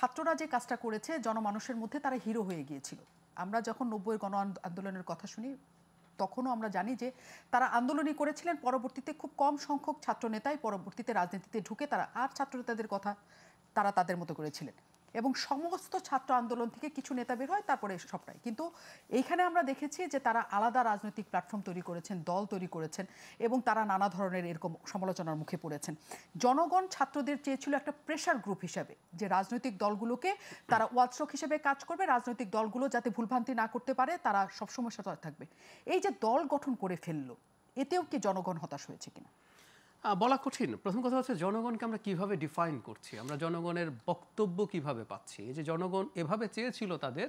ছাত্ররা যে কাজটা করেছে জনমানুষের মধ্যে তারা হিরো হয়ে গিয়েছিল। আমরা যখন 90-এর গণ আন্দোলনের কথা শুনি তখনও আমরা জানি যে তারা আন্দোলনই করেছিলেন, পরবর্তীতে খুব কম সংখ্যক ছাত্র নেতাই পরবর্তীতে রাজনীতিতে ঢুকে তারা আর ছাত্র নেতাদের কথা তারা তাদের মতো করেছিলেন এবং সমস্ত ছাত্র আন্দোলন থেকে কিছু নেতা বের হয় তারপরে সবটাই। কিন্তু এইখানে আমরা দেখেছি যে তারা আলাদা রাজনৈতিক প্ল্যাটফর্ম তৈরি করেছেন, দল তৈরি করেছেন এবং তারা নানা ধরনের এরকম সমালোচনার মুখে পড়েছেন। জনগণ ছাত্রদের চেয়েছিল একটা প্রেশার গ্রুপ হিসেবে, যে রাজনৈতিক দলগুলোকে তারা ওয়াচডগ হিসেবে কাজ করবে, রাজনৈতিক দলগুলো যাতে ভুলভ্রান্তি না করতে পারে তারা সবসময় সতর্ক থাকবে। এই যে দল গঠন করে ফেললো, এতেও কি জনগণ হতাশ হয়েছে কিনা বলা কঠিন। প্রথম কথা হচ্ছে জনগণকে আমরা কিভাবে ডিফাইন করছি, আমরা জনগণের বক্তব্য কিভাবে পাচ্ছি। এই যে জনগণ এভাবে চেয়েছিল তাদের,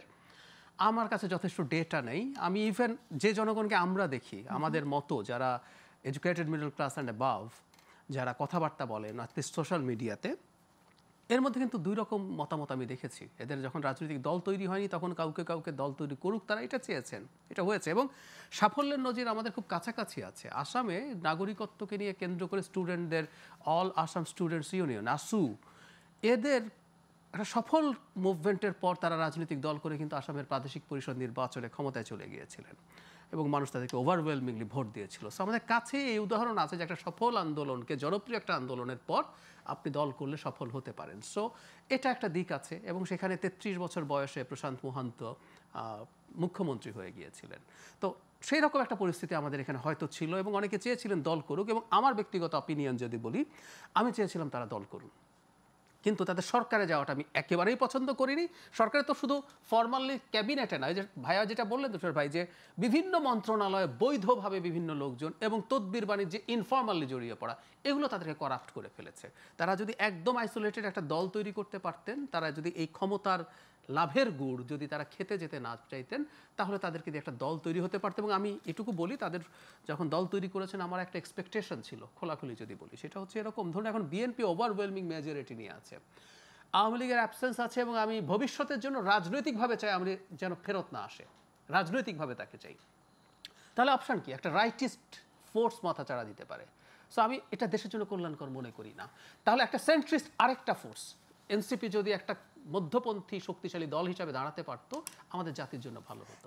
আমার কাছে যথেষ্ট ডেটা নেই। আমি ইভেন যে জনগণকে আমরা দেখি আমাদের মতো যারা educated middle class and above, যারা কথাবার্তা বলেন সোশ্যাল মিডিয়াতে, এর মধ্যে কিন্তু দুই রকম মতামত আমি দেখেছি। এদের যখন রাজনৈতিক দল তৈরি হয়নি তখন কাউকে কাউকে দল তৈরি করুক, তারা এটা চেয়েছেন, এটা হয়েছে এবং সাফল্যের নজির আমাদের খুব কাছাকাছি আছে। আসামে নাগরিকত্বকে নিয়ে কেন্দ্র করে স্টুডেন্টদের অল আসাম স্টুডেন্টস ইউনিয়ন আসু, এদের একটা সফল মুভমেন্টের পর তারা রাজনৈতিক দল করে কিন্তু আসামের প্রাদেশিক পরিষদ নির্বাচনে ক্ষমতায় চলে গিয়েছিলেন এবং মানুষ তাদেরকে ওভারওয়েলমিংলি ভোট দিয়েছিল। সো আমাদের কাছে এই উদাহরণ আছে যে একটা সফল আন্দোলনকে, জনপ্রিয় একটা আন্দোলনের পর আপনি দল করলে সফল হতে পারেন। সো এটা একটা দিক আছে এবং সেখানে 33 বছর বয়সে প্রশান্ত মোহান্ত মুখ্যমন্ত্রী হয়ে গিয়েছিলেন। তো সেই রকম একটা পরিস্থিতি আমাদের এখানে হয়তো ছিল এবং অনেকে চেয়েছিলেন দল করুক। এবং আমার ব্যক্তিগত অপিনিয়ন যদি বলি, আমি চেয়েছিলাম তারা দল করুন, কিন্তু তাদের সরকারে যাওয়াটা আমি একেবারেই পছন্দ করিনি। সরকারে তো শুধু ফর্মালি ক্যাবিনেটে নয়, যে ভাইয়া যেটা বললেন তুষার ভাই, যে বিভিন্ন মন্ত্রণালয়ে বৈধভাবে বিভিন্ন লোকজন এবং তদবির বাণিজ্যে ইনফর্মালি জড়িয়ে পড়া, এগুলো তাদেরকে করাপ্ট করে ফেলেছে। তারা যদি একদম আইসোলেটেড একটা দল তৈরি করতে পারতেন, তারা যদি এই ক্ষমতার লাভের গুড় যদি তারা খেতে যেতে না চাইতেন, তাহলে তাদেরকে দিয়ে একটা দল তৈরি হতে পারত। এবং আমি এটুকু বলি, তাদের যখন দল তৈরি করেছেন আমার একটা এক্সপেকটেশন ছিল, খোলাখুলি যদি বলি, সেটা হচ্ছে এরকম। ধরুন এখন বিএনপি ওভারওয়েলমিং মেজরিটি নিয়ে আছে, আওয়ামী লীগের অ্যাবসেন্স আছে এবং আমি ভবিষ্যতের জন্য রাজনৈতিকভাবে চাই আমি যেন ফেরত না আসে, রাজনৈতিকভাবে তাকে চাই। তাহলে অপশান কি? একটা রাইটিস্ট ফোর্স মাথাচাড়া দিতে পারে। সো আমি এটা দেশের জন্য কল্যাণকর মনে করি না। তাহলে একটা সেন্ট্রিস্ট আরেকটা ফোর্স, এনসিপি যদি একটা মধ্যপন্থী শক্তিশালী দল হিসাবে দাঁড়াতে পারতো, আমাদের জাতির জন্য ভালো হতো।